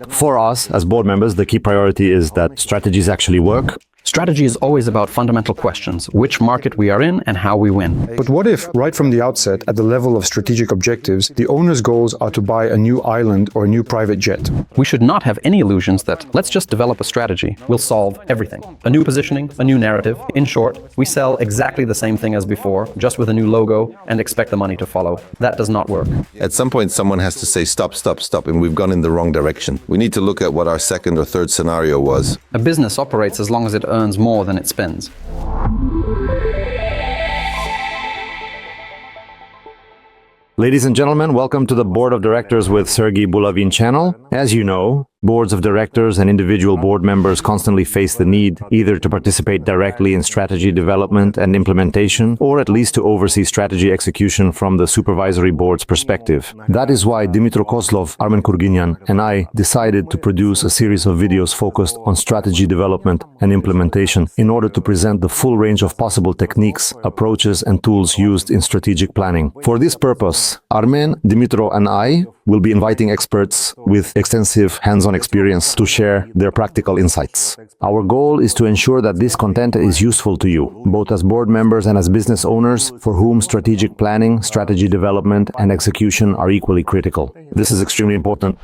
For us, as board members, the key priority is that strategies actually work. Strategy is always about fundamental questions, which market we are in and how we win. But what if, right from the outset, at the level of strategic objectives, the owner's goals are to buy a new island or a new private jet? We should not have any illusions that, let's just develop a strategy, we'll solve everything. A new positioning, a new narrative. In short, we sell exactly the same thing as before, just with a new logo, and expect the money to follow. That does not work. At some point, someone has to say, stop, stop, stop, and we've gone in the wrong direction. We need to look at what our second or third scenario was. A business operates as long as it earns more than it spends. Ladies and gentlemen, welcome to the Board of Directors with Sergiy Bulavin channel. As you know, boards of directors and individual board members constantly face the need either to participate directly in strategy development and implementation, or at least to oversee strategy execution from the supervisory board's perspective. That is why Dmytro Kozlov, Armen Kurginyan, and I decided to produce a series of videos focused on strategy development and implementation in order to present the full range of possible techniques, approaches, and tools used in strategic planning. For this purpose, Armen, Dmytro, and I will be inviting experts with extensive hands-on experience to share their practical insights. Our goal is to ensure that this content is useful to you, both as board members and as business owners for whom strategic planning, strategy development, and execution are equally critical. This is extremely important.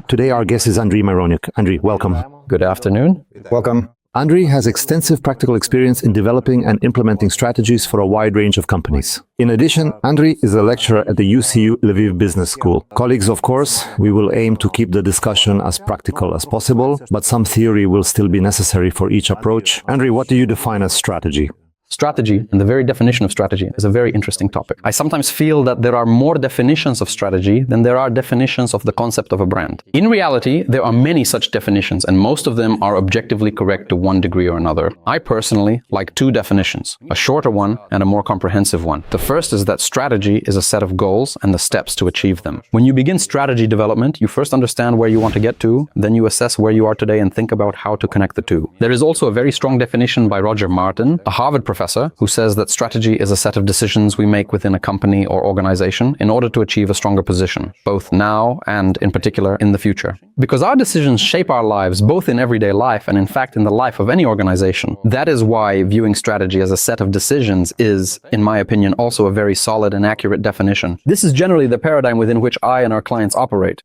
Today our guest is Andriy Myronyuk. Andriy, welcome. Good afternoon. Welcome. Andriy has extensive practical experience in developing and implementing strategies for a wide range of companies. In addition, Andriy is a lecturer at the UCU Lviv Business School. Colleagues, of course, we will aim to keep the discussion as practical as possible, but some theory will still be necessary for each approach. Andriy, what do you define as strategy? Strategy, and the very definition of strategy, is a very interesting topic. I sometimes feel that there are more definitions of strategy than there are definitions of the concept of a brand. In reality, there are many such definitions, and most of them are objectively correct to one degree or another. I personally like two definitions, a shorter one and a more comprehensive one. The first is that strategy is a set of goals and the steps to achieve them. When you begin strategy development, you first understand where you want to get to, then you assess where you are today and think about how to connect the two. There is also a very strong definition by Roger Martin, a Harvard professor, who says that strategy is a set of decisions we make within a company or organization in order to achieve a stronger position, both now and, in particular, in the future. Because our decisions shape our lives, both in everyday life and, in fact, in the life of any organization. That is why viewing strategy as a set of decisions is, in my opinion, also a very solid and accurate definition. This is generally the paradigm within which I and our clients operate.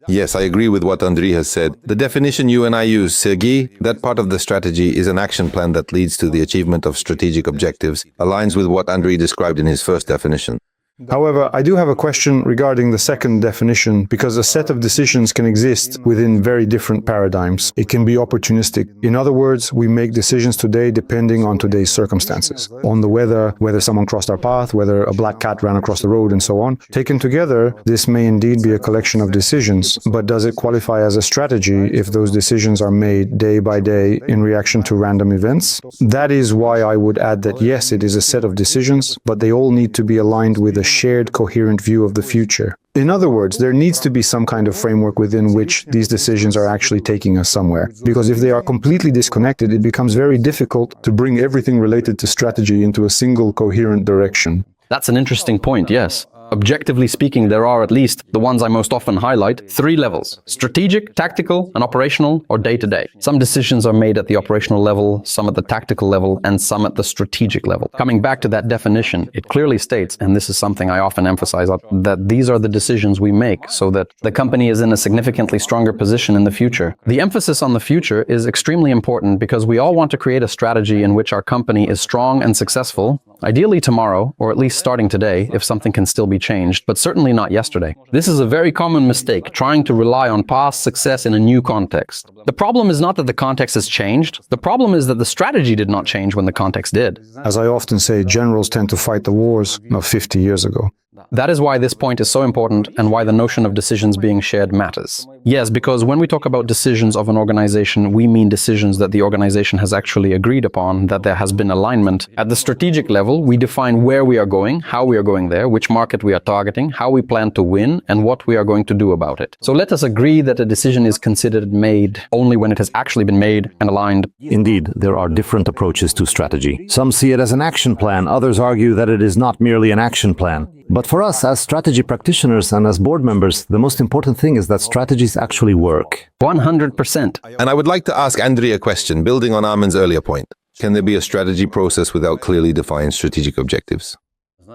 Yes, I agree with what Andriy has said. The definition you and I use, Sergiy, that part of the strategy is an action plan that leads to the achievement of strategic objectives, aligns with what Andriy described in his first definition. However, I do have a question regarding the second definition, because a set of decisions can exist within very different paradigms. It can be opportunistic. In other words, we make decisions today depending on today's circumstances, on the weather, whether someone crossed our path, whether a black cat ran across the road, and so on. Taken together, this may indeed be a collection of decisions, but does it qualify as a strategy if those decisions are made day by day in reaction to random events? That is why I would add that yes, it is a set of decisions, but they all need to be aligned with a shared, coherent view of the future. In other words, there needs to be some kind of framework within which these decisions are actually taking us somewhere. Because if they are completely disconnected, it becomes very difficult to bring everything related to strategy into a single, coherent direction. That's an interesting point, yes. Objectively speaking, there are at least, the ones I most often highlight, 3 levels: strategic, tactical, and operational, or day-to-day. Some decisions are made at the operational level, some at the tactical level, and some at the strategic level. Coming back to that definition, it clearly states, and this is something I often emphasize, that these are the decisions we make so that the company is in a significantly stronger position in the future. The emphasis on the future is extremely important because we all want to create a strategy in which our company is strong and successful, ideally tomorrow, or at least starting today, if something can still be changed, but certainly not yesterday. This is a very common mistake, trying to rely on past success in a new context. The problem is not that the context has changed. The problem is that the strategy did not change when the context did. As I often say, generals tend to fight the wars of 50 years ago. That is why this point is so important and why the notion of decisions being shared matters. Yes, because when we talk about decisions of an organization, we mean decisions that the organization has actually agreed upon, that there has been alignment. At the strategic level, we define where we are going, how we are going there, which market we are targeting, how we plan to win, and what we are going to do about it. So let us agree that a decision is considered made only when it has actually been made and aligned. Indeed, there are different approaches to strategy. Some see it as an action plan, others argue that it is not merely an action plan. But for us, as strategy practitioners and as board members, the most important thing is that strategies actually work. 100%. And I would like to ask Andrei a question, building on Armin's earlier point. Can there be a strategy process without clearly defined strategic objectives?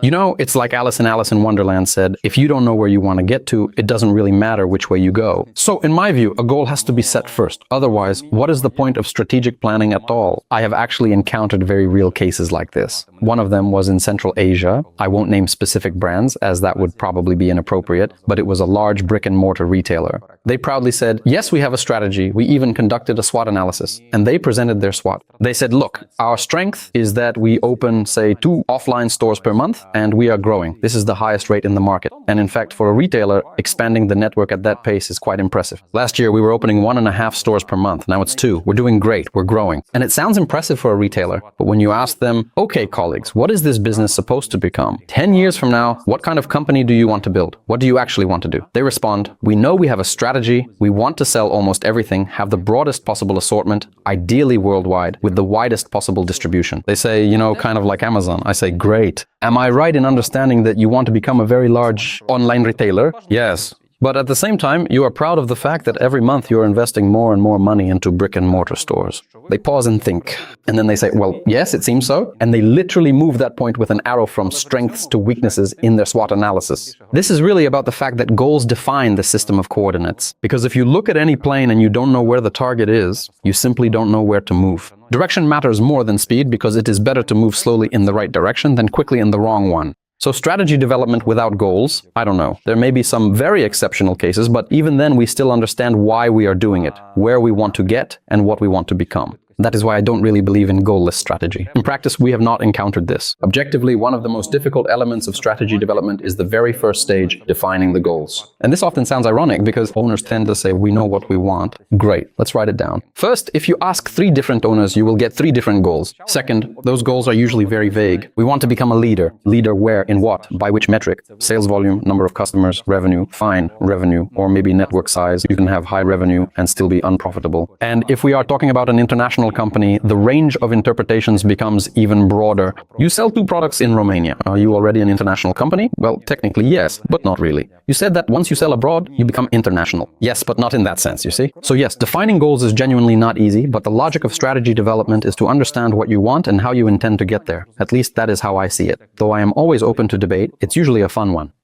You know, it's like Alice in Wonderland said, if you don't know where you want to get to, it doesn't really matter which way you go. So in my view, a goal has to be set first. Otherwise, what is the point of strategic planning at all? I have actually encountered very real cases like this. One of them was in Central Asia. I won't name specific brands, as that would probably be inappropriate, but it was a large brick-and-mortar retailer. They proudly said, yes, we have a strategy. We even conducted a SWOT analysis. And they presented their SWOT. They said, look, our strength is that we open, say, 2 offline stores per month, and we are growing. This is the highest rate in the market. And in fact, for a retailer, expanding the network at that pace is quite impressive. Last year, we were opening 1.5 stores per month. Now it's 2. We're doing great. We're growing. And it sounds impressive for a retailer. But when you ask them, okay, colleagues, what is this business supposed to become? 10 years from now, what kind of company do you want to build? What do you actually want to do? They respond, we know we have a strategy. We want to sell almost everything, have the broadest possible assortment, ideally worldwide, with the widest possible distribution. They say, you know, kind of like Amazon. I say, great. Am I right in understanding that you want to become a very large online retailer? Yes. But at the same time, you are proud of the fact that every month you are investing more and more money into brick-and-mortar stores. They pause and think. And then they say, well, yes, it seems so. And they literally move that point with an arrow from strengths to weaknesses in their SWOT analysis. This is really about the fact that goals define the system of coordinates. Because if you look at any plane and you don't know where the target is, you simply don't know where to move. Direction matters more than speed because it is better to move slowly in the right direction than quickly in the wrong one. So strategy development without goals, I don't know. There may be some very exceptional cases, but even then we still understand why we are doing it, where we want to get, and what we want to become. That is why I don't really believe in goal-less strategy. In practice, we have not encountered this. Objectively, one of the most difficult elements of strategy development is the very first stage, defining the goals. And this often sounds ironic because owners tend to say, we know what we want. Great, let's write it down. First, if you ask 3 different owners, you will get 3 different goals. Second, those goals are usually very vague. We want to become a leader. Leader where, in what, by which metric? Sales volume, number of customers, revenue, fine, revenue, or maybe network size. You can have high revenue and still be unprofitable. And if we are talking about an international company, the range of interpretations becomes even broader. You sell 2 products in Romania. Are you already an international company? Well, technically yes, but not really. You said that once you sell abroad, you become international. Yes, but not in that sense, you see? So yes, defining goals is genuinely not easy, but the logic of strategy development is to understand what you want and how you intend to get there. At least that is how I see it. Though I am always open to debate, it's usually a fun one.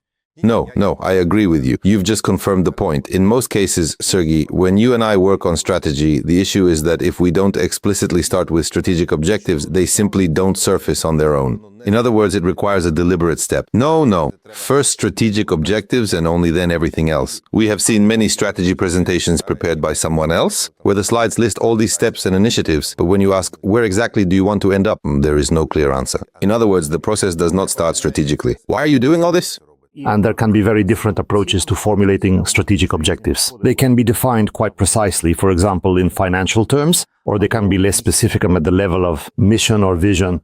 No, I agree with you. You've just confirmed the point. In most cases, Sergiy, when you and I work on strategy, the issue is that if we don't explicitly start with strategic objectives, they simply don't surface on their own. In other words, it requires a deliberate step. No. First strategic objectives and only then everything else. We have seen many strategy presentations prepared by someone else, where the slides list all these steps and initiatives, but when you ask, where exactly do you want to end up, there is no clear answer. In other words, the process does not start strategically. Why are you doing all this? And there can be very different approaches to formulating strategic objectives. They can be defined quite precisely, for example, in financial terms, or they can be less specific at the level of mission or vision.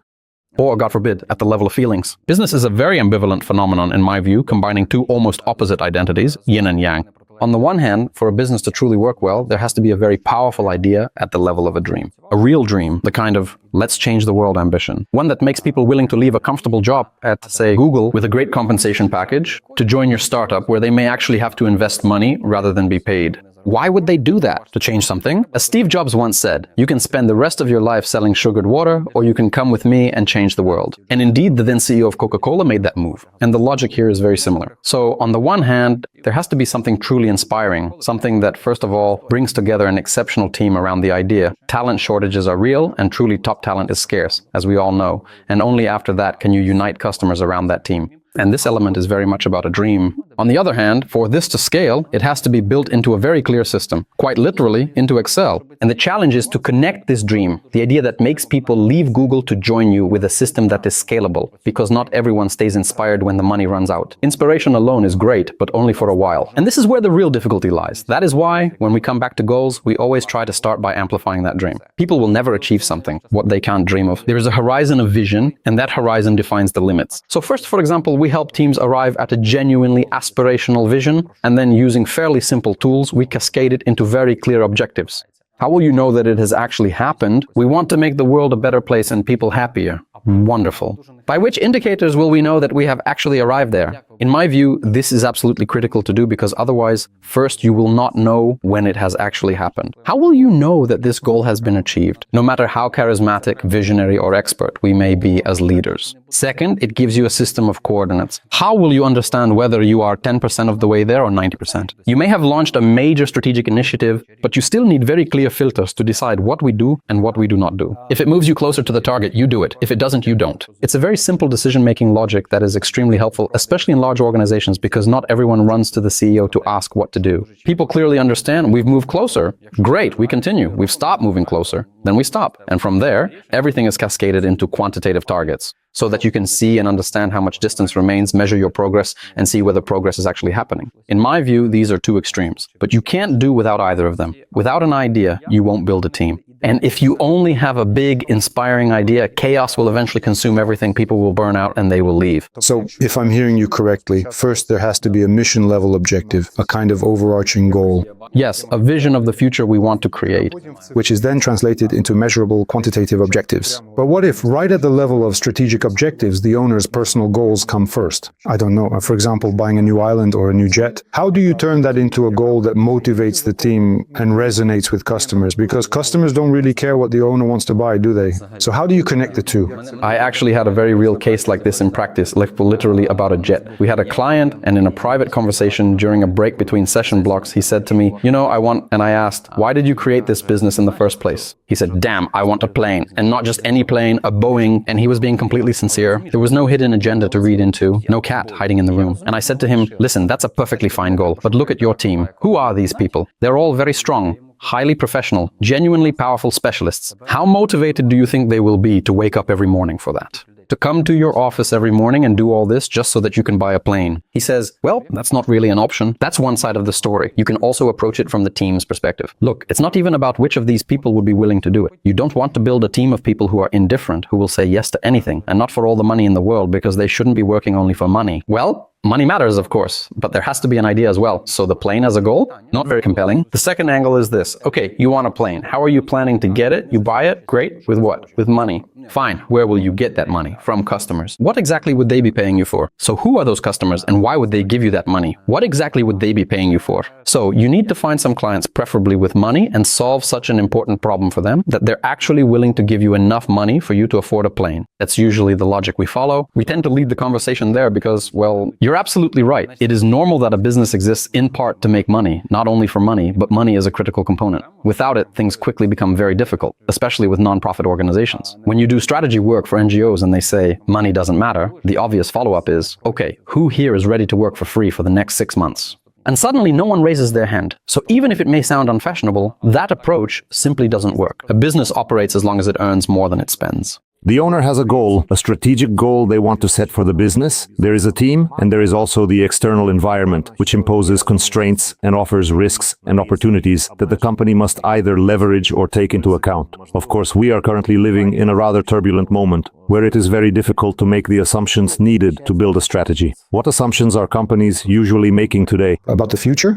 Or, God forbid, at the level of feelings. Business is a very ambivalent phenomenon, in my view, combining 2 almost opposite identities, yin and yang. On the one hand, for a business to truly work well, there has to be a very powerful idea at the level of a dream. A real dream, the kind of let's change the world ambition. One that makes people willing to leave a comfortable job at, say, Google with a great compensation package to join your startup where they may actually have to invest money rather than be paid. Why would they do that? To change something? As Steve Jobs once said, you can spend the rest of your life selling sugared water, or you can come with me and change the world. And indeed, the then CEO of Coca-Cola made that move. And the logic here is very similar. So on the one hand, there has to be something truly inspiring, something that, first of all, brings together an exceptional team around the idea. Talent shortages are real, and truly top talent is scarce, as we all know. And only after that can you unite customers around that team. And this element is very much about a dream. On the other hand, for this to scale, it has to be built into a very clear system, quite literally into Excel. And the challenge is to connect this dream, the idea that makes people leave Google to join you, with a system that is scalable, because not everyone stays inspired when the money runs out. Inspiration alone is great, but only for a while. And this is where the real difficulty lies. That is why, when we come back to goals, we always try to start by amplifying that dream. People will never achieve something, what they can't dream of. There is a horizon of vision, and that horizon defines the limits. So first, for example, we help teams arrive at a genuinely aspirational vision, and then using fairly simple tools, we cascade it into very clear objectives. How will you know that it has actually happened? We want to make the world a better place and people happier. Wonderful. By which indicators will we know that we have actually arrived there? In my view, this is absolutely critical to do because otherwise, first, you will not know when it has actually happened. How will you know that this goal has been achieved, no matter how charismatic, visionary, or expert we may be as leaders? Second, it gives you a system of coordinates. How will you understand whether you are 10% of the way there or 90%? You may have launched a major strategic initiative, but you still need very clear filters to decide what we do and what we do not do. If it moves you closer to the target, you do it. If it doesn't, you don't. It's a very simple decision-making logic that is extremely helpful, especially in large organizations, because not everyone runs to the CEO to ask what to do. People clearly understand we've moved closer. Great, we continue. We've stopped moving closer. Then we stop. And from there, everything is cascaded into quantitative targets so that you can see and understand how much distance remains, measure your progress, and see whether progress is actually happening. In my view, these are two extremes, but you can't do without either of them. Without an idea, you won't build a team. And if you only have a big, inspiring idea, chaos will eventually consume everything, people will burn out, and they will leave. So, if I'm hearing you correctly, first there has to be a mission-level objective, a kind of overarching goal. Yes, a vision of the future we want to create. Which is then translated into measurable quantitative objectives. But what if, right at the level of strategic objectives, the owner's personal goals come first? I don't know, for example, buying a new island or a new jet. How do you turn that into a goal that motivates the team and resonates with customers? Because customers don't really care what the owner wants to buy, do they? So how do you connect the two? I actually had a very real case like this in practice, like literally about a jet. We had a client, and in a private conversation during a break between session blocks, he said to me, and I asked, why did you create this business in the first place? He said, damn, I want a plane, and not just any plane, a Boeing, and he was being completely sincere. There was no hidden agenda to read into, no cat hiding in the room. And I said to him, listen, that's a perfectly fine goal, but look at your team. Who are these people? They're all very strong, highly professional, genuinely powerful specialists. How motivated do you think they will be to wake up every morning for that? To come to your office every morning and do all this just so that you can buy a plane? He says, well, that's not really an option. That's one side of the story. You can also approach it from the team's perspective. Look, it's not even about which of these people would be willing to do it. You don't want to build a team of people who are indifferent, who will say yes to anything, and not for all the money in the world because they shouldn't be working only for money. Well, money matters, of course, but there has to be an idea as well. So the plane as a goal, not very compelling. The second angle is this. Okay, you want a plane. How are you planning to get it? You buy it? Great. With what? With money. Fine. Where will you get that money? From customers. What exactly would they be paying you for? So who are those customers and why would they give you that money? What exactly would they be paying you for? So you need to find some clients, preferably with money, and solve such an important problem for them that they're actually willing to give you enough money for you to afford a plane. That's usually the logic we follow. We tend to lead the conversation there because, well, you're absolutely right. It is normal that a business exists in part to make money, not only for money, but money is a critical component. Without it, things quickly become very difficult, especially with non-profit organizations. When you do strategy work for NGOs and they say money doesn't matter, the obvious follow-up is, okay, who here is ready to work for free for the next 6 months? And suddenly no one raises their hand. So even if it may sound unfashionable, that approach simply doesn't work. A business operates as long as it earns more than it spends. The owner has a goal, a strategic goal they want to set for the business. There is a team, and there is also the external environment, which imposes constraints and offers risks and opportunities that the company must either leverage or take into account. Of course, we are currently living in a rather turbulent moment, where it is very difficult to make the assumptions needed to build a strategy. What assumptions are companies usually making today? About the future?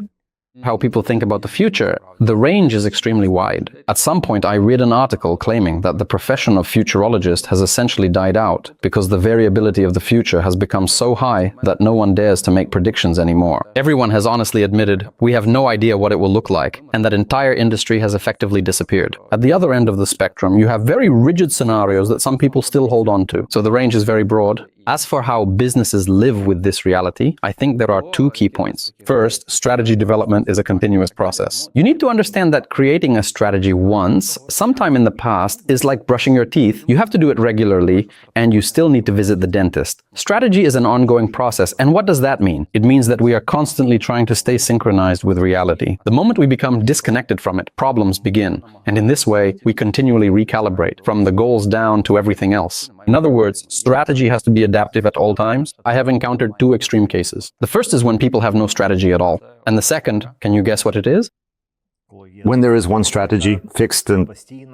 How people think about the future, the range is extremely wide. At some point, I read an article claiming that the profession of futurologist has essentially died out because the variability of the future has become so high that no one dares to make predictions anymore. Everyone has honestly admitted we have no idea what it will look like, and that entire industry has effectively disappeared. At the other end of the spectrum, you have very rigid scenarios that some people still hold on to. So the range is very broad. As for how businesses live with this reality, I think there are two key points. First, strategy development is a continuous process. You need to understand that creating a strategy once, sometime in the past, is like brushing your teeth. You have to do it regularly, and you still need to visit the dentist. Strategy is an ongoing process, and what does that mean? It means that we are constantly trying to stay synchronized with reality. The moment we become disconnected from it, problems begin. And in this way, we continually recalibrate, from the goals down to everything else. In other words, strategy has to be adaptive at all times. I have encountered two extreme cases. The first is when people have no strategy at all. And the second, can you guess what it is? when there is one strategy, fixed and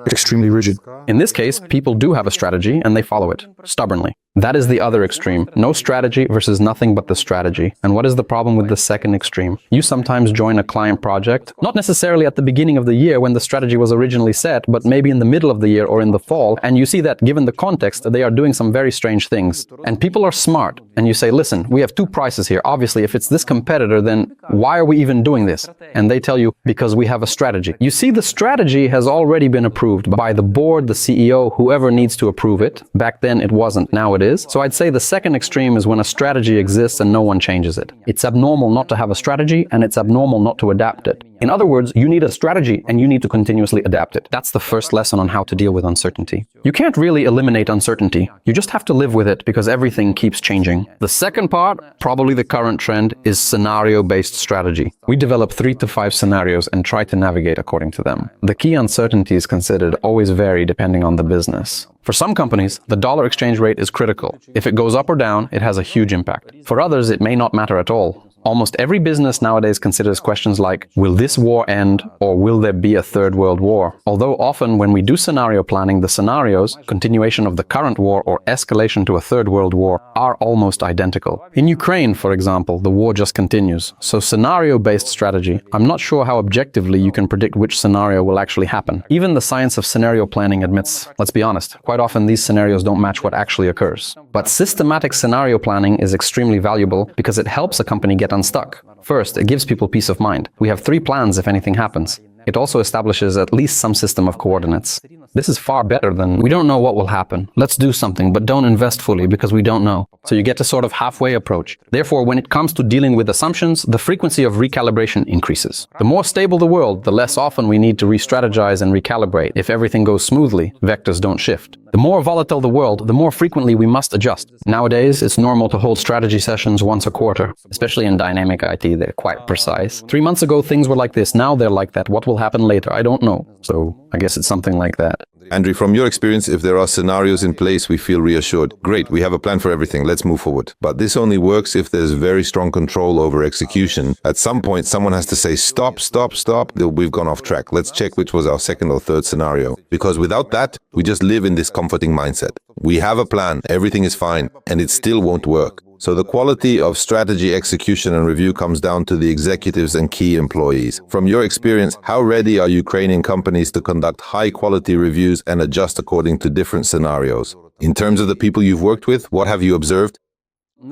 Extremely rigid. In this case, people do have a strategy and they follow it, stubbornly. That is the other extreme. No strategy versus nothing but the strategy. And what is the problem with the second extreme? You sometimes join a client project, not necessarily at the beginning of the year when the strategy was originally set, but maybe in the middle of the year or in the fall, and you see that, given the context, they are doing some very strange things. And people are smart, and you say, listen, we have two prices here. Obviously, if it's this competitor, then why are we even doing this? And they tell you, because we have a strategy. You see, the strategy has already been approved by the board, the CEO, whoever needs to approve it. Back then it wasn't, now it is. So I'd say the second extreme is when a strategy exists and no one changes it. It's abnormal not to have a strategy, and it's abnormal not to adapt it. In other words, you need a strategy and you need to continuously adapt it. That's the first lesson on how to deal with uncertainty. You can't really eliminate uncertainty. You just have to live with it because everything keeps changing. The second part, probably the current trend, is scenario-based strategy. We develop 3 to 5 scenarios and try to navigate according to them. The key uncertainties considered always vary depending on the business. For some companies, the dollar exchange rate is critical. If it goes up or down, it has a huge impact. For others, it may not matter at all. Almost every business nowadays considers questions like, will this war end, or will there be a third world war? Although often when we do scenario planning, the scenarios, continuation of the current war or escalation to a third world war, are almost identical. In Ukraine, for example, the war just continues. So scenario-based strategy, I'm not sure how objectively you can predict which scenario will actually happen. Even the science of scenario planning admits, let's be honest, quite often these scenarios don't match what actually occurs. But systematic scenario planning is extremely valuable because it helps a company get unstuck. First, it gives people peace of mind. We have 3 plans if anything happens. It also establishes at least some system of coordinates. This is far better than, we don't know what will happen. Let's do something, but don't invest fully because we don't know. So you get a sort of halfway approach. Therefore, when it comes to dealing with assumptions, the frequency of recalibration increases. The more stable the world, the less often we need to re-strategize and recalibrate. If everything goes smoothly, vectors don't shift. The more volatile the world, the more frequently we must adjust. Nowadays, it's normal to hold strategy sessions once a quarter. Especially in dynamic IT, they're quite precise. 3 months ago, things were like this. Now they're like that. What will happen later? I don't know. So I guess it's something like that. Andrew, from your experience, if there are scenarios in place, we feel reassured. Great, we have a plan for everything. Let's move forward. But this only works if there's very strong control over execution. At some point, someone has to say, stop, stop, stop. We've gone off track. Let's check which was our second or third scenario. Because without that, we just live in this comforting mindset. We have a plan, everything is fine, and it still won't work. So the quality of strategy execution and review comes down to the executives and key employees. From your experience, how ready are Ukrainian companies to conduct high-quality reviews and adjust according to different scenarios? In terms of the people you've worked with, what have you observed?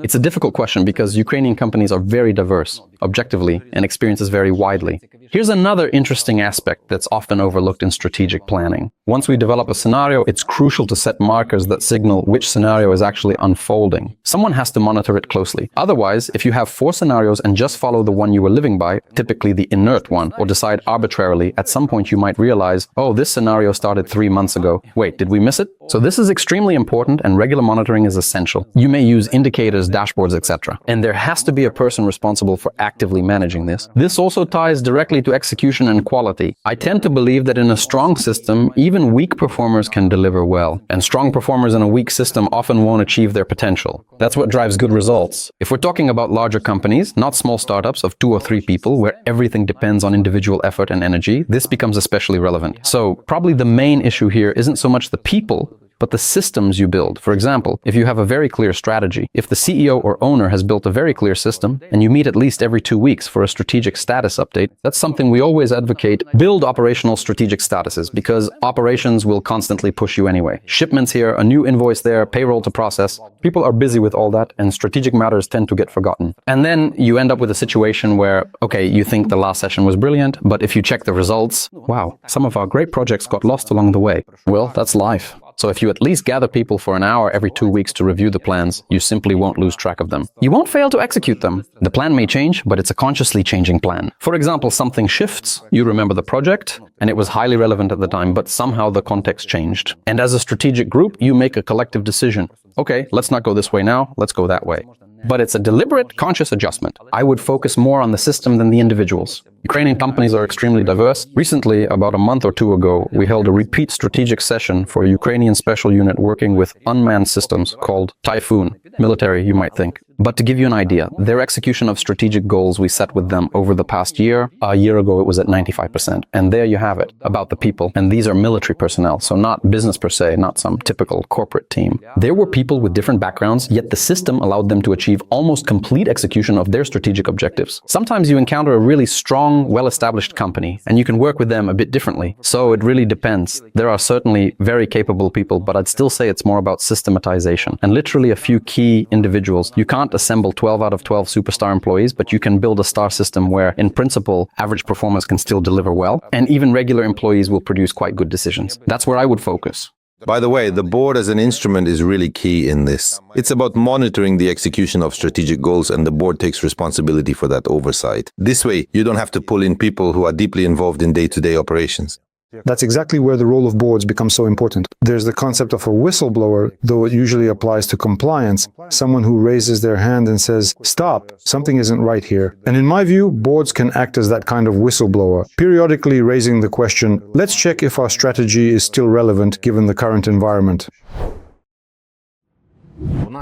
It's a difficult question because Ukrainian companies are very diverse, objectively, and experiences vary widely. Here's another interesting aspect that's often overlooked in strategic planning. Once we develop a scenario, it's crucial to set markers that signal which scenario is actually unfolding. Someone has to monitor it closely. Otherwise, if you have 4 scenarios and just follow the one you were living by, typically the inert one, or decide arbitrarily, at some point you might realize, oh, this scenario started 3 months ago. Wait, did we miss it? So this is extremely important and regular monitoring is essential. You may use indicators, dashboards, etc. And there has to be a person responsible for actively managing this. This also ties directly to execution and quality. I tend to believe that in a strong system, even weak performers can deliver well. And strong performers in a weak system often won't achieve their potential. That's what drives good results. If we're talking about larger companies, not small startups of 2 or 3 people, where everything depends on individual effort and energy, this becomes especially relevant. So probably the main issue here isn't so much the people, but the systems you build. For example, if you have a very clear strategy, if the CEO or owner has built a very clear system, and you meet at least every 2 weeks for a strategic status update, that's something we always advocate. Build operational strategic statuses, because operations will constantly push you anyway. Shipments here, a new invoice there, payroll to process. People are busy with all that, and strategic matters tend to get forgotten. And then you end up with a situation where, okay, you think the last session was brilliant, but if you check the results, wow, some of our great projects got lost along the way. Well, that's life. So if you at least gather people for an hour every 2 weeks to review the plans, you simply won't lose track of them. You won't fail to execute them. The plan may change, but it's a consciously changing plan. For example, something shifts, you remember the project, and it was highly relevant at the time, but somehow the context changed. And as a strategic group, you make a collective decision. Okay, let's not go this way now, let's go that way. But it's a deliberate, conscious adjustment. I would focus more on the system than the individuals. Ukrainian companies are extremely diverse. Recently, about a month or two ago, we held a repeat strategic session for a Ukrainian special unit working with unmanned systems called Typhoon. Military, you might think. But to give you an idea, their execution of strategic goals we set with them over the past year, a year ago it was at 95%. And there you have it, about the people. And these are military personnel, so not business per se, not some typical corporate team. There were people with different backgrounds, yet the system allowed them to achieve almost complete execution of their strategic objectives. Sometimes you encounter a really strong, well-established company, and you can work with them a bit differently. So it really depends. There are certainly very capable people, but I'd still say it's more about systematization. And literally a few key individuals. You can't assemble 12 out of 12 superstar employees, but you can build a star system where, in principle, average performers can still deliver well, and even regular employees will produce quite good decisions. That's where I would focus. By the way, the board as an instrument is really key in this. It's about monitoring the execution of strategic goals, and the board takes responsibility for that oversight. This way, you don't have to pull in people who are deeply involved in day-to-day operations. That's exactly where the role of boards becomes so important. There's the concept of a whistleblower, though it usually applies to compliance, someone who raises their hand and says, "Stop, something isn't right here." And in my view, boards can act as that kind of whistleblower, periodically raising the question, let's check if our strategy is still relevant given the current environment.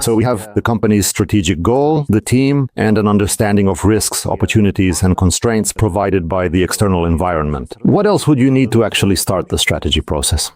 So we have the company's strategic goal, the team, and an understanding of risks, opportunities, and constraints provided by the external environment. What else would you need to actually start the strategy process?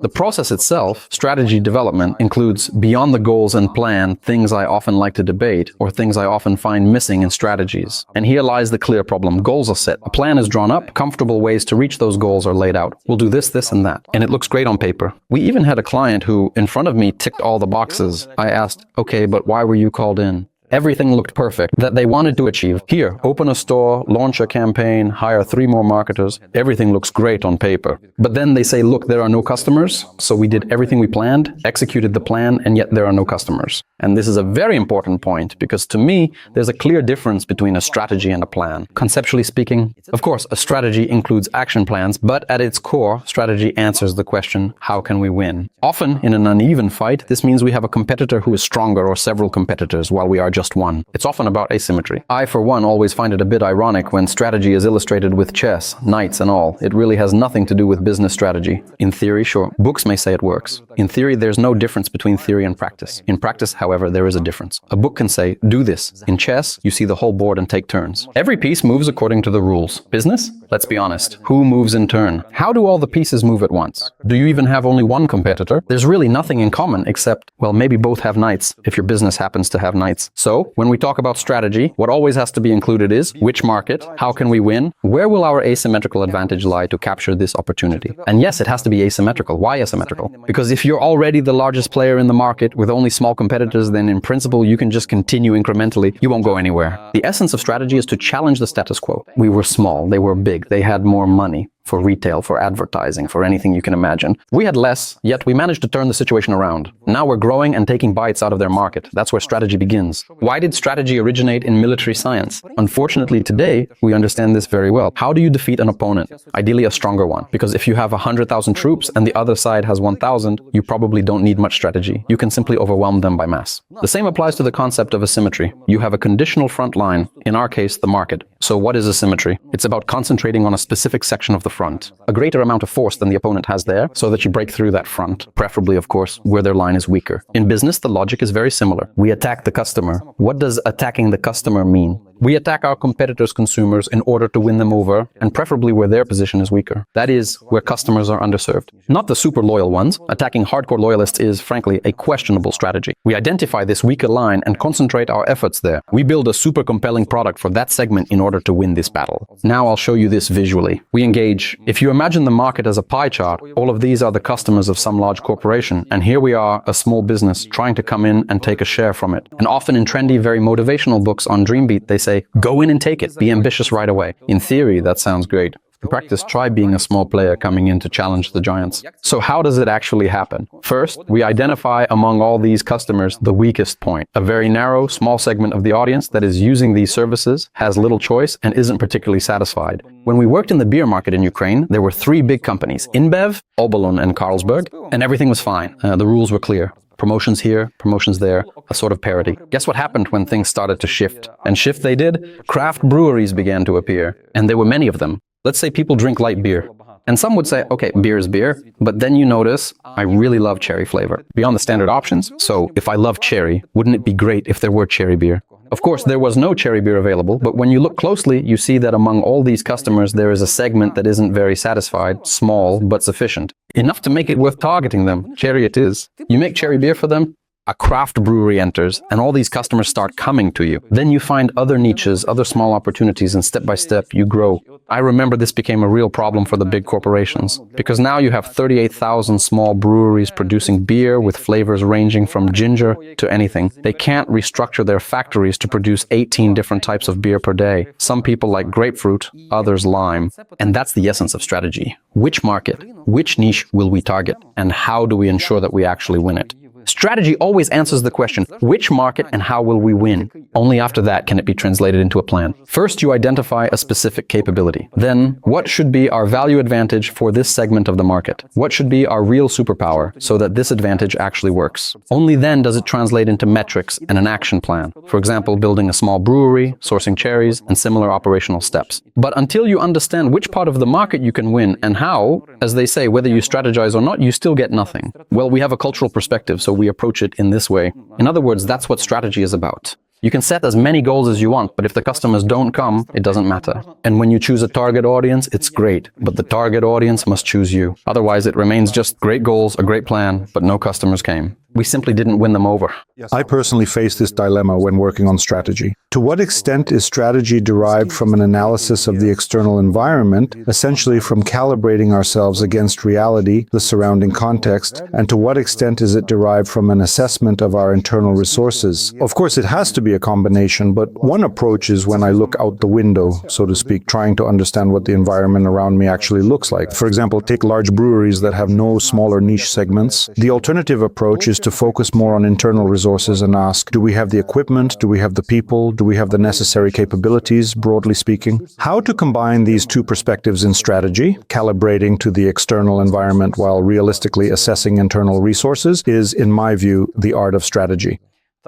The process itself, strategy development, includes beyond the goals and plan, things I often like to debate, or things I often find missing in strategies. And here lies the clear problem. Goals are set. A plan is drawn up, comfortable ways to reach those goals are laid out. We'll do this, this, and that. And it looks great on paper. We even had a client who, in front of me, ticked all the boxes. I asked, okay, but why were you called in? Everything looked perfect that they wanted to achieve. Here, open a store, launch a campaign, hire 3 more marketers. Everything looks great on paper. But then they say, look, there are no customers. So we did everything we planned, executed the plan, and yet there are no customers. And this is a very important point because to me, there's a clear difference between a strategy and a plan. Conceptually speaking, of course, a strategy includes action plans, but at its core, strategy answers the question, how can we win? Often, in an uneven fight, this means we have a competitor who is stronger or several competitors while we are just one. It's often about asymmetry. I, for one, always find it a bit ironic when strategy is illustrated with chess, knights and all. It really has nothing to do with business strategy. In theory, sure, books may say it works. In theory, there's no difference between theory and practice. In practice, however, there is a difference. A book can say, do this. In chess, you see the whole board and take turns. Every piece moves according to the rules. Business? Let's be honest. Who moves in turn? How do all the pieces move at once? Do you even have only one competitor? There's really nothing in common except, well, maybe both have knights, if your business happens to have knights. So, when we talk about strategy, what always has to be included is which market, how can we win, where will our asymmetrical advantage lie to capture this opportunity? And yes, it has to be asymmetrical. Why asymmetrical? Because if you're already the largest player in the market with only small competitors, then in principle you can just continue incrementally. You won't go anywhere. The essence of strategy is to challenge the status quo. We were small, they were big, they had more money. For retail, for advertising, for anything you can imagine. We had less, yet we managed to turn the situation around. Now we're growing and taking bites out of their market. That's where strategy begins. Why did strategy originate in military science? Unfortunately, today, we understand this very well. How do you defeat an opponent? Ideally, a stronger one. Because if you have 100,000 troops and the other side has 1,000, you probably don't need much strategy. You can simply overwhelm them by mass. The same applies to the concept of asymmetry. You have a conditional front line, in our case, the market. So what is asymmetry? It's about concentrating on a specific section of the front. A greater amount of force than the opponent has there, so that you break through that front, preferably, of course, where their line is weaker. In business, the logic is very similar. We attack the customer. What does attacking the customer mean? We attack our competitors' consumers in order to win them over, and preferably where their position is weaker. That is, where customers are underserved. Not the super loyal ones. Attacking hardcore loyalists is, frankly, a questionable strategy. We identify this weaker line and concentrate our efforts there. We build a super compelling product for that segment in order to win this battle. Now I'll show you this visually. We engage. If you imagine the market as a pie chart, all of these are the customers of some large corporation, and here we are, a small business, trying to come in and take a share from it. And often in trendy, very motivational books on Dreambeat, they say, go in and take it. Be ambitious right away. In theory, that sounds great. In practice, try being a small player coming in to challenge the giants. So how does it actually happen? First, we identify among all these customers the weakest point. A very narrow, small segment of the audience that is using these services, has little choice, and isn't particularly satisfied. When we worked in the beer market in Ukraine, there were 3 big companies, InBev, Obolon, and Carlsberg, and everything was fine. The rules were clear. Promotions here, promotions there, a sort of parity. Guess what happened when things started to shift? And shift they did. Craft breweries began to appear, and there were many of them. Let's say people drink light beer. And some would say, okay, beer is beer, but then you notice, I really love cherry flavor. Beyond the standard options, so if I love cherry, wouldn't it be great if there were cherry beer? Of course, there was no cherry beer available, but when you look closely, you see that among all these customers, there is a segment that isn't very satisfied, small, but sufficient. Enough to make it worth targeting them. Cherry it is. You make cherry beer for them, a craft brewery enters, and all these customers start coming to you. Then you find other niches, other small opportunities, and step by step, you grow. I remember this became a real problem for the big corporations, because now you have 38,000 small breweries producing beer with flavors ranging from ginger to anything. They can't restructure their factories to produce 18 different types of beer per day. Some people like grapefruit, others lime. And that's the essence of strategy. Which market, which niche will we target, and how do we ensure that we actually win it? Strategy always answers the question, which market and how will we win? Only after that can it be translated into a plan. First, you identify a specific capability. Then, what should be our value advantage for this segment of the market? What should be our real superpower so that this advantage actually works? Only then does it translate into metrics and an action plan. For example, building a small brewery, sourcing cherries, and similar operational steps. But until you understand which part of the market you can win and how, as they say, whether you strategize or not, you still get nothing. Well, we have a cultural perspective, so we approach it in this way. In other words, that's what strategy is about. You can set as many goals as you want, but if the customers don't come, it doesn't matter. And when you choose a target audience, it's great, but the target audience must choose you. Otherwise, it remains just great goals, a great plan, but no customers came. We simply didn't win them over. I personally face this dilemma when working on strategy. To what extent is strategy derived from an analysis of the external environment, essentially from calibrating ourselves against reality, the surrounding context, and to what extent is it derived from an assessment of our internal resources? Of course, it has to be a combination, but one approach is when I look out the window, so to speak, trying to understand what the environment around me actually looks like. For example, take large breweries that have no smaller niche segments. The alternative approach is to focus more on internal resources and ask, do we have the equipment? Do we have the people? Do we have the necessary capabilities, broadly speaking? How to combine these two perspectives in strategy, calibrating to the external environment while realistically assessing internal resources, is, in my view, the art of strategy.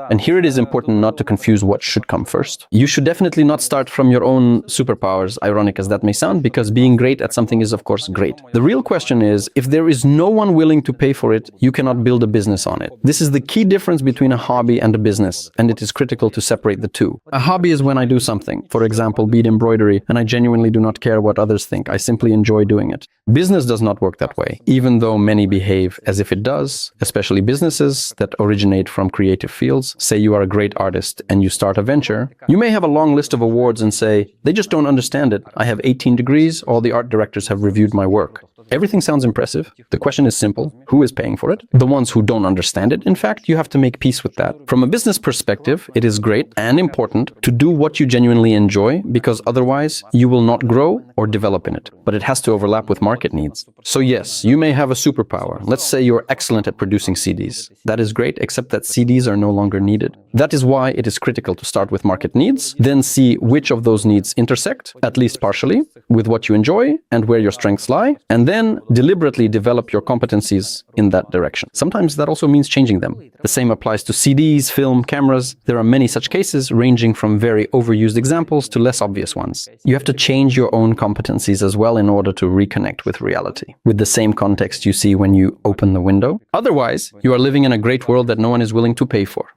And here it is important not to confuse what should come first. You should definitely not start from your own superpowers, ironic as that may sound, because being great at something is of course great. The real question is, if there is no one willing to pay for it, you cannot build a business on it. This is the key difference between a hobby and a business, and it is critical to separate the two. A hobby is when I do something, for example, bead embroidery, and I genuinely do not care what others think. I simply enjoy doing it. Business does not work that way, even though many behave as if it does, especially businesses that originate from creative fields. Say you are a great artist and you start a venture, you may have a long list of awards and say, they just don't understand it. I have 18 degrees, all the art directors have reviewed my work. Everything sounds impressive. The question is simple. Who is paying for it? The ones who don't understand it. In fact, you have to make peace with that. From a business perspective, it is great and important to do what you genuinely enjoy, because otherwise you will not grow or develop in it. But it has to overlap with market needs. So yes, you may have a superpower. Let's say you're excellent at producing CDs. That is great, except that CDs are no longer needed. That is why it is critical to start with market needs, then see which of those needs intersect, at least partially, with what you enjoy and where your strengths lie, and then deliberately develop your competencies in that direction. Sometimes that also means changing them. The same applies to CDs, film, cameras. There are many such cases, ranging from very overused examples to less obvious ones. You have to change your own competencies as well in order to reconnect with reality, with the same context you see when you open the window. Otherwise, you are living in a great world that no one is willing to pay for.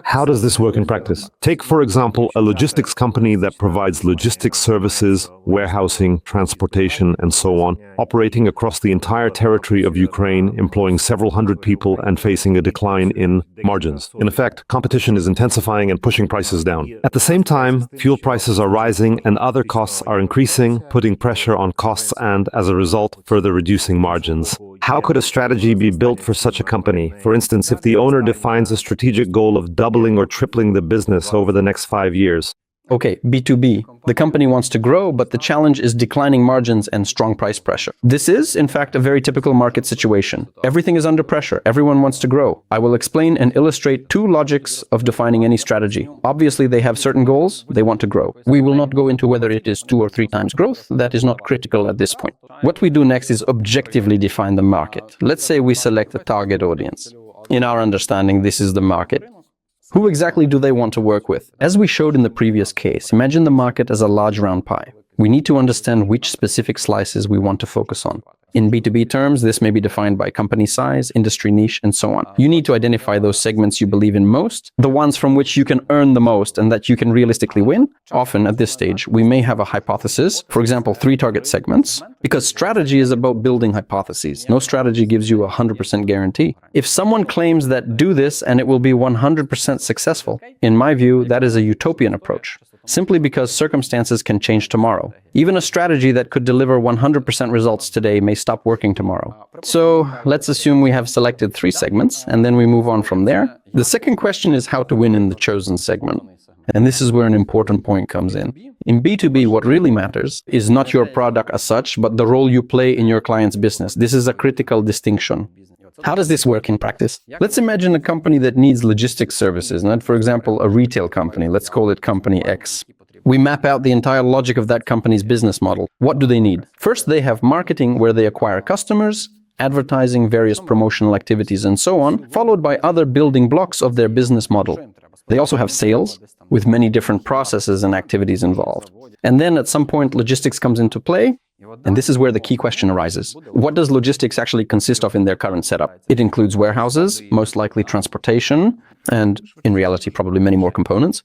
How does this work in practice? Take, for example, a logistics company that provides logistics services, warehousing, transportation, and so on, operating across the entire territory of Ukraine, employing several hundred people and facing a decline in margins. In effect, competition is intensifying and pushing prices down. At the same time, fuel prices are rising and other costs are increasing, putting pressure on costs and, as a result, further reducing margins. How could a strategy be built for such a company? For instance, if the owner defines a strategic goal of doubling or tripling the business over the next 5 years. Okay, B2B. The company wants to grow, but the challenge is declining margins and strong price pressure. This is, in fact, a very typical market situation. Everything is under pressure. Everyone wants to grow. I will explain and illustrate two logics of defining any strategy. Obviously, they have certain goals. They want to grow. We will not go into whether it is 2 or 3 times growth. That is not critical at this point. What we do next is objectively define the market. Let's say we select a target audience. In our understanding, this is the market. Who exactly do they want to work with? As we showed in the previous case, imagine the market as a large round pie. We need to understand which specific slices we want to focus on. In B2B terms, this may be defined by company size, industry niche, and so on. You need to identify those segments you believe in most, the ones from which you can earn the most and that you can realistically win. Often at this stage, we may have a hypothesis, for example, 3 target segments, because strategy is about building hypotheses. No strategy gives you a 100% guarantee. If someone claims that do this and it will be 100% successful, in my view, that is a utopian approach. Simply because circumstances can change tomorrow. Even a strategy that could deliver 100% results today may stop working tomorrow. So let's assume we have selected 3 segments, and then we move on from there. The second question is how to win in the chosen segment. And this is where an important point comes in. In B2B, what really matters is not your product as such, but the role you play in your client's business. This is a critical distinction. How does this work in practice? Let's imagine a company that needs logistics services, not, for example, a retail company. Let's call it Company X. We map out the entire logic of that company's business model. What do they need? First, they have marketing where they acquire customers, advertising, various promotional activities, and so on, followed by other building blocks of their business model. They also have sales, with many different processes and activities involved. And then at some point, logistics comes into play. And this is where the key question arises. What does logistics actually consist of in their current setup? It includes warehouses, most likely transportation, and in reality, probably many more components.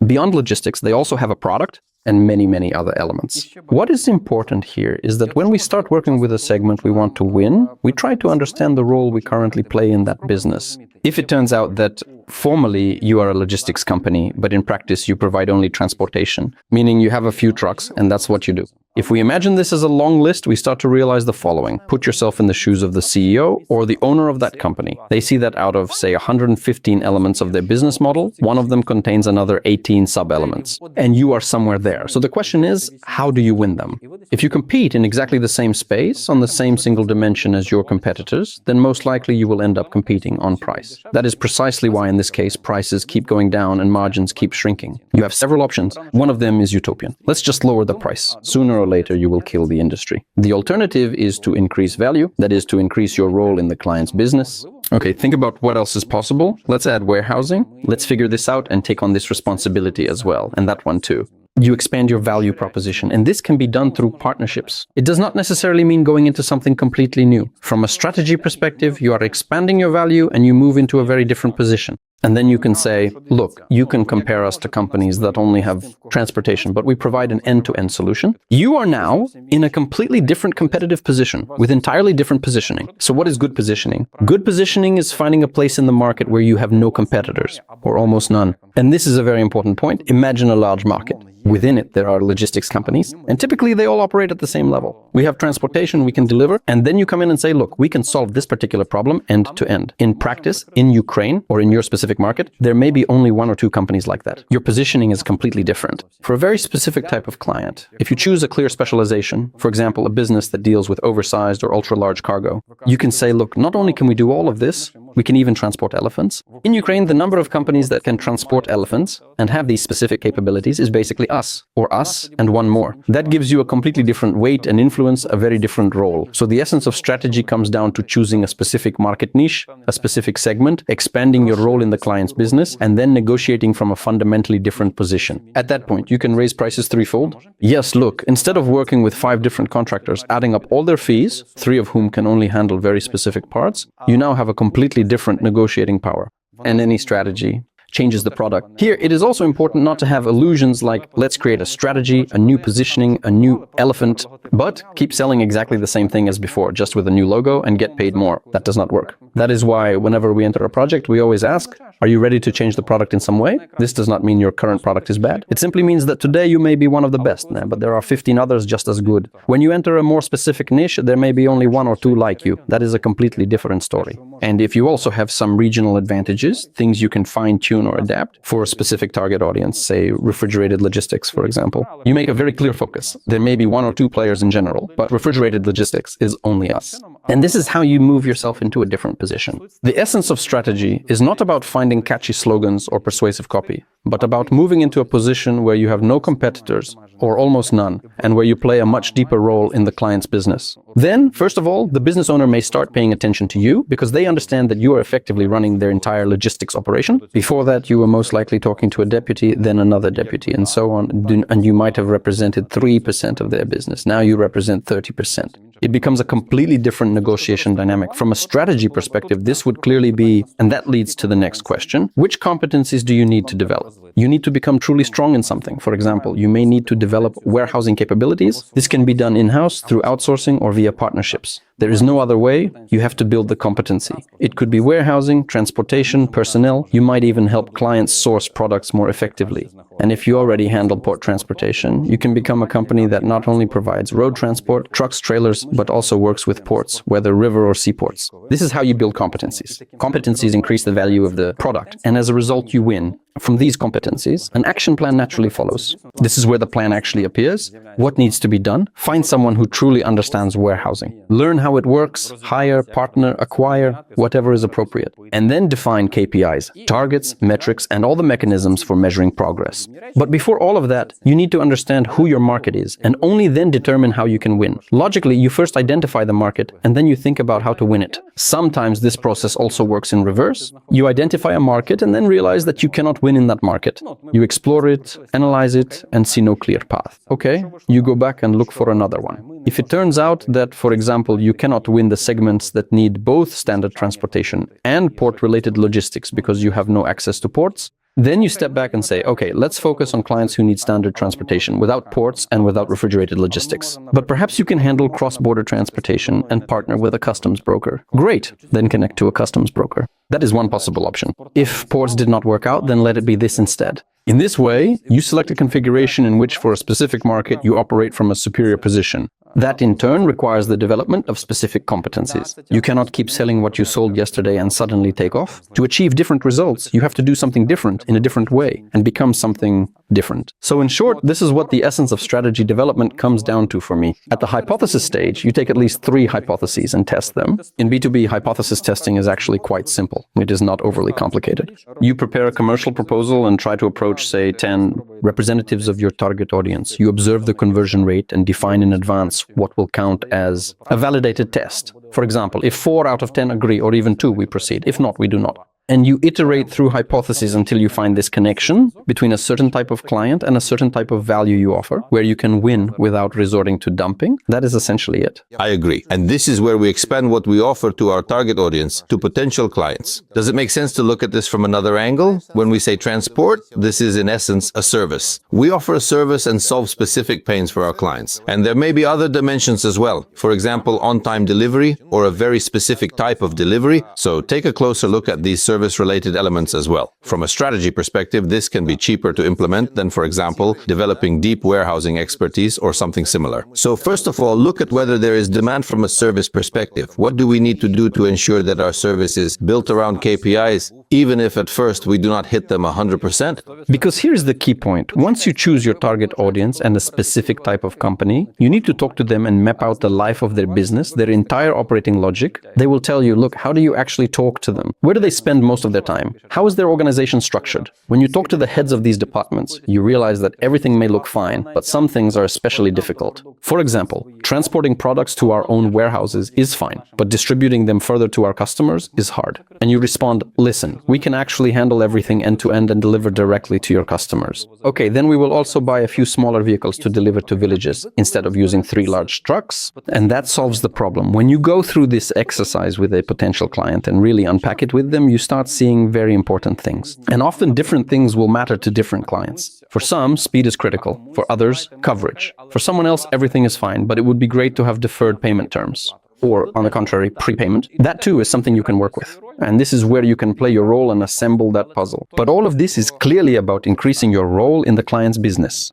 Beyond logistics, they also have a product and many, many other elements. What is important here is that when we start working with a segment we want to win, we try to understand the role we currently play in that business. If it turns out that formally you are a logistics company, but in practice you provide only transportation, meaning you have a few trucks and that's what you do. If we imagine this as a long list, we start to realize the following. Put yourself in the shoes of the CEO or the owner of that company. They see that out of, say, 115 elements of their business model, one of them contains another 18 sub-elements. And you are somewhere there. So the question is, how do you win them? If you compete in exactly the same space, on the same single dimension as your competitors, then most likely you will end up competing on price. That is precisely why in this case prices keep going down and margins keep shrinking. You have several options. One of them is utopian. Let's just lower the price. Sooner or later you will kill the industry. The alternative is to increase value, that is to increase your role in the client's business. Okay, think about what else is possible. Let's add warehousing. Let's figure this out and take on this responsibility as well, and that one too. You expand your value proposition, and this can be done through partnerships. It does not necessarily mean going into something completely new. From a strategy perspective, you are expanding your value and you move into a very different position. And then you can say, look, you can compare us to companies that only have transportation, but we provide an end-to-end solution. You are now in a completely different competitive position with entirely different positioning. So what is good positioning? Good positioning is finding a place in the market where you have no competitors, or almost none. And this is a very important point. Imagine a large market. Within it, there are logistics companies, and typically they all operate at the same level. We have transportation, we can deliver, and then you come in and say, look, we can solve this particular problem end to end. In practice, in Ukraine, or in your specific market, there may be only 1 or 2 companies like that. Your positioning is completely different. For a very specific type of client, if you choose a clear specialization, for example, a business that deals with oversized or ultra-large cargo, you can say, look, not only can we do all of this, we can even transport elephants. In Ukraine, the number of companies that can transport elephants and have these specific capabilities is basically us, or us and 1 more. That gives you a completely different weight and influence, a very different role. So the essence of strategy comes down to choosing a specific market niche, a specific segment, expanding your role in the client's business, and then negotiating from a fundamentally different position. At that point, you can raise prices 3-fold. Yes, look, instead of working with 5 different contractors, adding up all their fees, 3 of whom can only handle very specific parts, you now have a completely different negotiating power. And any strategy changes the product. Here, it is also important not to have illusions like, let's create a strategy, a new positioning, a new elephant, but keep selling exactly the same thing as before, just with a new logo and get paid more. That does not work. That is why whenever we enter a project, we always ask, are you ready to change the product in some way? This does not mean your current product is bad. It simply means that today you may be one of the best, but there are 15 others just as good. When you enter a more specific niche, there may be only 1 or 2 like you. That is a completely different story. And if you also have some regional advantages, things you can fine-tune or adapt for a specific target audience, say refrigerated logistics, for example, you make a very clear focus. There may be 1 or 2 players in general, but refrigerated logistics is only us. And this is how you move yourself into a different position. The essence of strategy is not about finding catchy slogans or persuasive copy, but about moving into a position where you have no competitors, or almost none, and where you play a much deeper role in the client's business. Then, first of all, the business owner may start paying attention to you because they understand that you are effectively running their entire logistics operation. Before that, you were most likely talking to a deputy, then another deputy, and so on, and you might have represented 3% of their business. Now you represent 30%. It becomes a completely different negotiation dynamic. From a strategy perspective, this would clearly be, and that leads to the next question, which competencies do you need to develop? You need to become truly strong in something. For example, you may need to develop warehousing capabilities. This can be done in-house through outsourcing or via partnerships. There is no other way. You have to build the competency. It could be warehousing, transportation, personnel. You might even help clients source products more effectively. And if you already handle port transportation, you can become a company that not only provides road transport, trucks, trailers, but also works with ports, whether river or seaports. This is how you build competencies. Competencies increase the value of the product, and as a result, you win. From these competencies, an action plan naturally follows. This is where the plan actually appears. What needs to be done? Find someone who truly understands warehousing. Learn how it works, hire, partner, acquire, whatever is appropriate. And then define KPIs, targets, metrics, and all the mechanisms for measuring progress. But before all of that, you need to understand who your market is, and only then determine how you can win. Logically, you first identify the market, and then you think about how to win it. Sometimes this process also works in reverse. You identify a market and then realize that you cannot win in that market. You explore it, analyze it, and see no clear path. Okay, you go back and look for another one. If it turns out that, for example, you cannot win the segments that need both standard transportation and port-related logistics because you have no access to ports, then you step back and say, okay, let's focus on clients who need standard transportation without ports and without refrigerated logistics. But perhaps you can handle cross-border transportation and partner with a customs broker. Great, then connect to a customs broker. That is one possible option. If ports did not work out, then let it be this instead. In this way, you select a configuration in which for a specific market you operate from a superior position. That in turn requires the development of specific competencies. You cannot keep selling what you sold yesterday and suddenly take off. To achieve different results, you have to do something different in a different way and become something different. So in short, this is what the essence of strategy development comes down to for me. At the hypothesis stage, you take at least 3 hypotheses and test them. In B2B, hypothesis testing is actually quite simple. It is not overly complicated. You prepare a commercial proposal and try to approach, say, 10 representatives of your target audience. You observe the conversion rate and define in advance what will count as a validated test. For example, if 4 out of 10 agree, or even 2, we proceed. If not, we do not. And you iterate through hypotheses until you find this connection between a certain type of client and a certain type of value you offer, where you can win without resorting to dumping. That is essentially it. I agree. And this is where we expand what we offer to our target audience, to potential clients. Does it make sense to look at this from another angle? When we say transport, this is in essence a service. We offer a service and solve specific pains for our clients. And there may be other dimensions as well. For example, on-time delivery or a very specific type of delivery. So take a closer look at these service-related elements as well. From a strategy perspective, this can be cheaper to implement than, for example, developing deep warehousing expertise or something similar. So first of all, look at whether there is demand from a service perspective. What do we need to do to ensure that our service is built around KPIs, even if at first we do not hit them 100%? Because here's the key point. Once you choose your target audience and a specific type of company, you need to talk to them and map out the life of their business, their entire operating logic. They will tell you, look, how do you actually talk to them? Where do they spend most of their time? How is their organization structured? When you talk to the heads of these departments, you realize that everything may look fine, but some things are especially difficult. For example, transporting products to our own warehouses is fine, but distributing them further to our customers is hard. And you respond, listen, we can actually handle everything end-to-end and deliver directly to your customers. Okay, then we will also buy a few smaller vehicles to deliver to villages instead of using 3 large trucks. And that solves the problem. When you go through this exercise with a potential client and really unpack it with them, you start seeing very important things. And often different things will matter to different clients. For some, speed is critical. For others, coverage. For someone else, everything is fine, but it would be great to have deferred payment terms. Or, on the contrary, prepayment. That too is something you can work with. And this is where you can play your role and assemble that puzzle. But all of this is clearly about increasing your role in the client's business.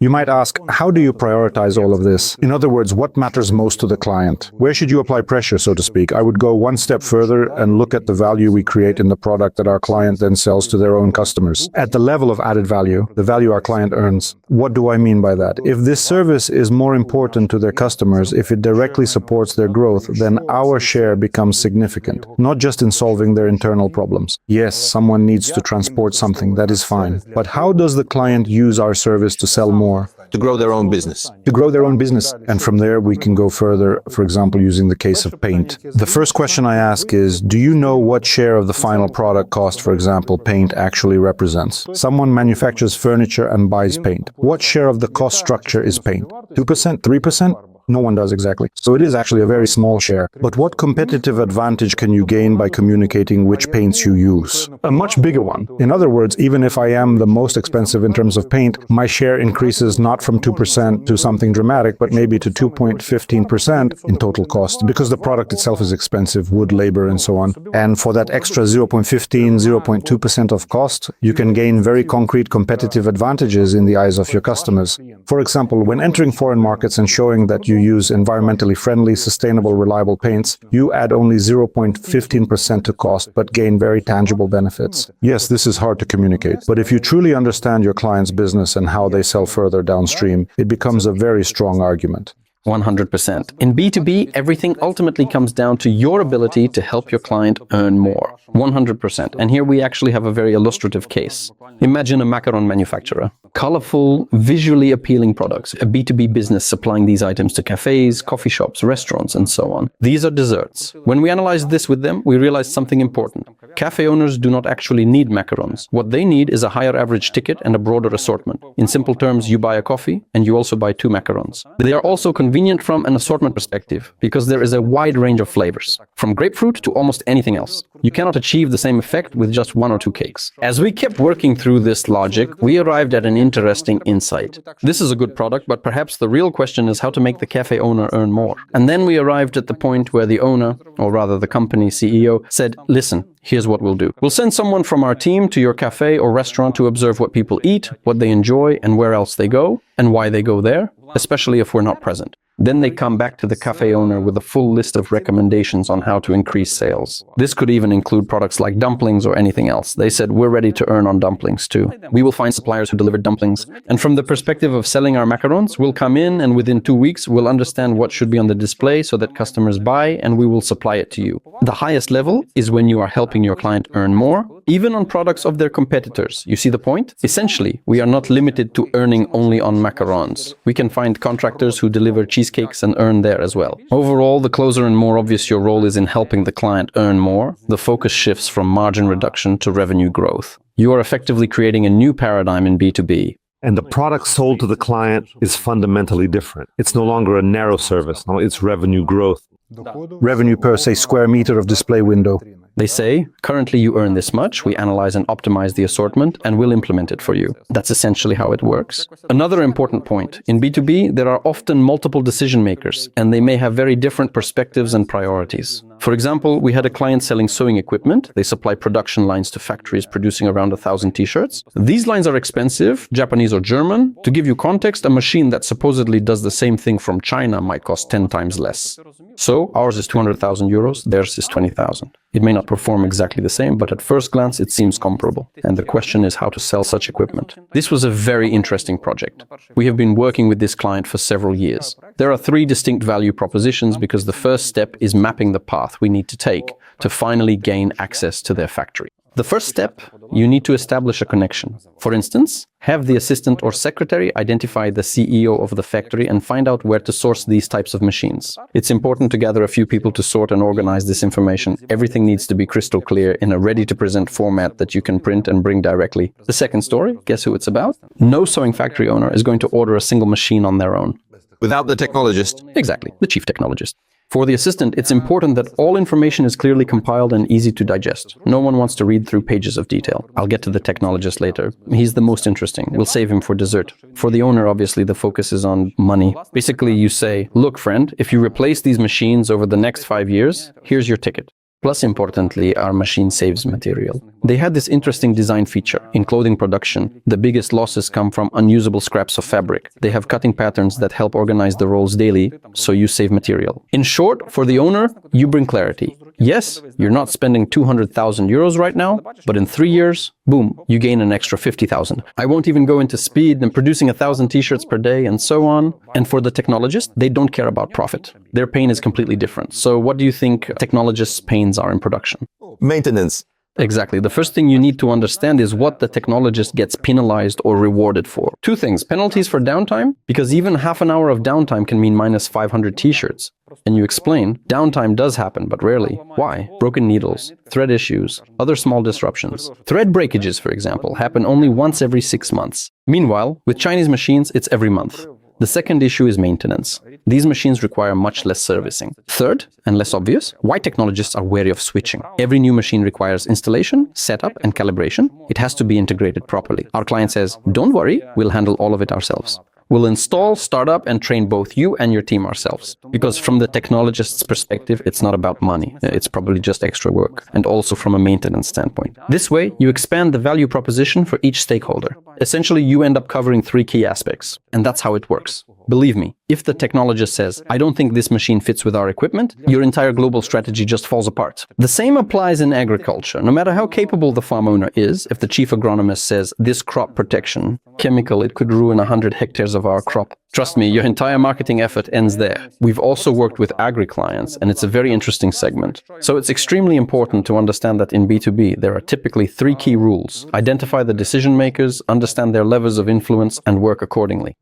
You might ask, how do you prioritize all of this? In other words, what matters most to the client? Where should you apply pressure, so to speak? I would go one step further and look at the value we create in the product that our client then sells to their own customers. At the level of added value, the value our client earns. What do I mean by that? If this service is more important to their customers, if it directly supports their growth, then our share becomes significant, not just in solving their internal problems. Yes, someone needs to transport something, that is fine. But how does the client use our service to sell more? To grow their own business. To grow their own business. And from there, we can go further, for example, using the case of paint. The first question I ask is, do you know what share of the final product cost, for example, paint actually represents? Someone manufactures furniture and buys paint. What share of the cost structure is paint? 2%? 3%? No one does exactly. So it is actually a very small share. But what competitive advantage can you gain by communicating which paints you use? A much bigger one. In other words, even if I am the most expensive in terms of paint, my share increases not from 2% to something dramatic, but maybe to 2.15% in total cost, because the product itself is expensive, wood, labor, and so on. And for that extra 0.15, 0.2% of cost, you can gain very concrete competitive advantages in the eyes of your customers. For example, when entering foreign markets and showing that you use environmentally friendly, sustainable, reliable paints, you add only 0.15% to cost, but gain very tangible benefits. Yes, this is hard to communicate, but if you truly understand your client's business and how they sell further downstream, it becomes a very strong argument. 100%. In B2B, everything ultimately comes down to your ability to help your client earn more. 100%. And here we actually have a very illustrative case. Imagine a macaron manufacturer. Colorful, visually appealing products. A B2B business supplying these items to cafes, coffee shops, restaurants, and so on. These are desserts. When we analyzed this with them, we realized something important. Cafe owners do not actually need macarons. What they need is a higher average ticket and a broader assortment. In simple terms, you buy a coffee and you also buy 2 macarons. They are also convenient from an assortment perspective because there is a wide range of flavors, from grapefruit to almost anything else. You cannot achieve the same effect with just 1 or 2 cakes. As we kept working through this logic, we arrived at an interesting insight. This is a good product, but perhaps the real question is how to make the cafe owner earn more. And then we arrived at the point where the owner, or rather the company CEO, said, listen, here's what we'll do. We'll send someone from our team to your cafe or restaurant to observe what people eat, what they enjoy, and where else they go, and why they go there, especially if we're not present. Then they come back to the cafe owner with a full list of recommendations on how to increase sales. This could even include products like dumplings or anything else. They said, we're ready to earn on dumplings too. We will find suppliers who deliver dumplings. And from the perspective of selling our macarons, we'll come in and within 2 weeks, we'll understand what should be on the display so that customers buy, and we will supply it to you. The highest level is when you are helping your client earn more, even on products of their competitors. You see the point? Essentially, we are not limited to earning only on macarons. We can find contractors who deliver cheesecakes and earn there as well. Overall, the closer and more obvious your role is in helping the client earn more, the focus shifts from margin reduction to revenue growth. You are effectively creating a new paradigm in B2B. And the product sold to the client is fundamentally different. It's no longer a narrow service. No, it's revenue growth. Revenue per, say, square meter of display window. They say, currently you earn this much, we analyze and optimize the assortment, and we'll implement it for you. That's essentially how it works. Another important point, in B2B, there are often multiple decision makers, and they may have very different perspectives and priorities. For example, we had a client selling sewing equipment. They supply production lines to factories producing around 1,000 t-shirts. These lines are expensive, Japanese or German. To give you context, a machine that supposedly does the same thing from China might cost 10 times less. So ours is 200,000 euros, theirs is 20,000. It may not perform exactly the same, but at first glance it seems comparable. And the question is how to sell such equipment. This was a very interesting project. We have been working with this client for several years. There are 3 distinct value propositions because the first step is mapping the path we need to take to finally gain access to their factory. The first step, you need to establish a connection. For instance, have the assistant or secretary identify the CEO of the factory and find out where to source these types of machines. It's important to gather a few people to sort and organize this information. Everything needs to be crystal clear in a ready-to-present format that you can print and bring directly. The second story, guess who it's about? No sewing factory owner is going to order a single machine on their own. Without the technologist. Exactly, the chief technologist. For the assistant, it's important that all information is clearly compiled and easy to digest. No one wants to read through pages of detail. I'll get to the technologist later. He's the most interesting. We'll save him for dessert. For the owner, obviously, the focus is on money. Basically, you say, look, friend, if you replace these machines over the next 5 years, here's your ticket. Plus, importantly, our machine saves material. They had this interesting design feature. In clothing production, the biggest losses come from unusable scraps of fabric. They have cutting patterns that help organize the rolls daily, so you save material. In short, for the owner, you bring clarity. Yes, you're not spending 200,000 euros right now, but in 3 years, boom, you gain an extra 50,000. I won't even go into speed and producing 1,000 t-shirts per day and so on. And for the technologist, they don't care about profit. Their pain is completely different. So what do you think technologists' pains are in production? Maintenance. Exactly. The first thing you need to understand is what the technologist gets penalized or rewarded for. 2 things. Penalties for downtime, because even half an hour of downtime can mean minus 500 t-shirts. And you explain, downtime does happen, but rarely. Why? Broken needles, thread issues, other small disruptions. Thread breakages, for example, happen only once every 6 months. Meanwhile, with Chinese machines, it's every month. The second issue is maintenance. These machines require much less servicing. Third, and less obvious, why technologists are wary of switching. Every new machine requires installation, setup, and calibration. It has to be integrated properly. Our client says, don't worry, we'll handle all of it ourselves. We'll install, start up, and train both you and your team ourselves. Because from the technologist's perspective, it's not about money. It's probably just extra work. And also from a maintenance standpoint. This way, you expand the value proposition for each stakeholder. Essentially, you end up covering 3 key aspects. And that's how it works. Believe me, if the technologist says, I don't think this machine fits with our equipment, your entire global strategy just falls apart. The same applies in agriculture. No matter how capable the farm owner is, if the chief agronomist says, this crop protection chemical, it could ruin 100 hectares of our crop. Trust me, your entire marketing effort ends there. We've also worked with agri-clients, and it's a very interesting segment. So it's extremely important to understand that in B2B, there are typically 3 key rules. Identify the decision makers, understand their levels of influence, and work accordingly.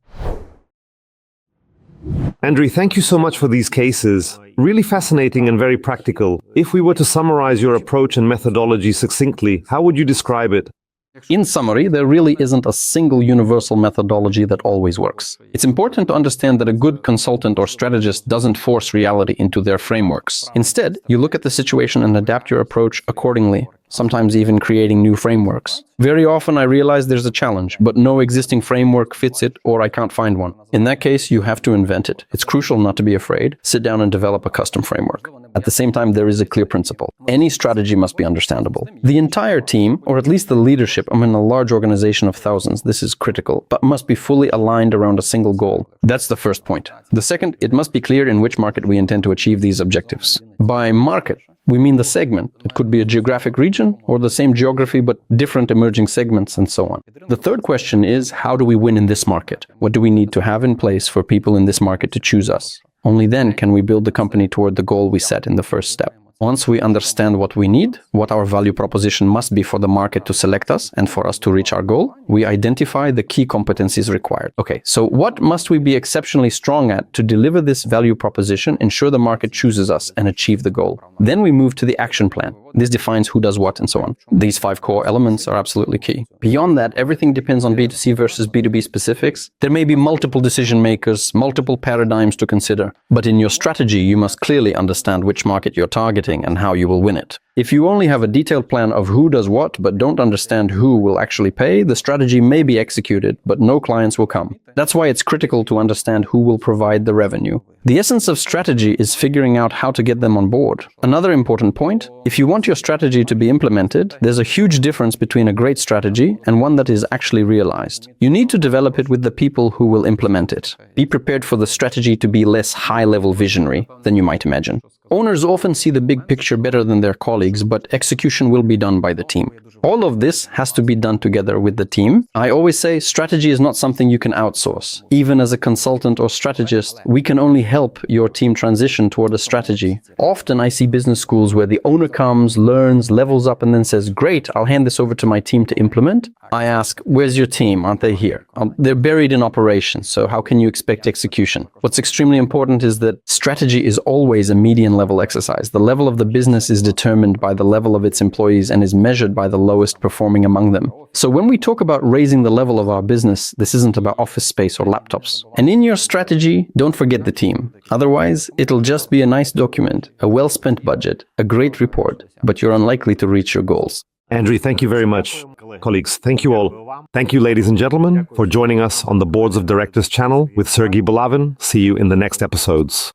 Andriy, thank you so much for these cases. Really fascinating and very practical. If we were to summarize your approach and methodology succinctly, how would you describe it? In summary, there really isn't a single universal methodology that always works. It's important to understand that a good consultant or strategist doesn't force reality into their frameworks. Instead, you look at the situation and adapt your approach accordingly, sometimes even creating new frameworks. Very often I realize there's a challenge, but no existing framework fits it or I can't find one. In that case, you have to invent it. It's crucial not to be afraid. Sit down and develop a custom framework. At the same time, there is a clear principle. Any strategy must be understandable. The entire team, or at least the leadership, I'm in a large organization of thousands, this is critical, but must be fully aligned around a single goal. That's the first point. The second, it must be clear in which market we intend to achieve these objectives. By market, we mean the segment. It could be a geographic region or the same geography but different emerging segments and so on. The third question is, how do we win in this market? What do we need to have in place for people in this market to choose us? Only then can we build the company toward the goal we set in the first step. Once we understand what we need, what our value proposition must be for the market to select us and for us to reach our goal, we identify the key competencies required. Okay, so what must we be exceptionally strong at to deliver this value proposition, ensure the market chooses us, and achieve the goal? Then we move to the action plan. This defines who does what and so on. These 5 core elements are absolutely key. Beyond that, everything depends on B2C versus B2B specifics. There may be multiple decision makers, multiple paradigms to consider, but in your strategy, you must clearly understand which market you're targeting and how you will win it. If you only have a detailed plan of who does what but don't understand who will actually pay, the strategy may be executed, but no clients will come. That's why it's critical to understand who will provide the revenue. The essence of strategy is figuring out how to get them on board. Another important point, if you want your strategy to be implemented, there's a huge difference between a great strategy and one that is actually realized. You need to develop it with the people who will implement it. Be prepared for the strategy to be less high-level visionary than you might imagine. Owners often see the big picture better than their colleagues, but execution will be done by the team. All of this has to be done together with the team. I always say strategy is not something you can outsource. Even as a consultant or strategist, we can only help your team transition toward a strategy. Often I see business schools where the owner comes, learns, levels up, and then says, great, I'll hand this over to my team to implement. I ask, where's your team? Aren't they here? They're buried in operations, so how can you expect execution? What's extremely important is that strategy is always a median level exercise. The level of the business is determined by the level of its employees and is measured by the lowest performing among them. So when we talk about raising the level of our business, this isn't about office space or laptops. And in your strategy, don't forget the team. Otherwise, it'll just be a nice document, a well-spent budget, a great report, but you're unlikely to reach your goals. Andriy, thank you very much. Colleagues, thank you all. Thank you, ladies and gentlemen, for joining us on the Boards of Directors channel with Sergiy Bulavin. See you in the next episodes.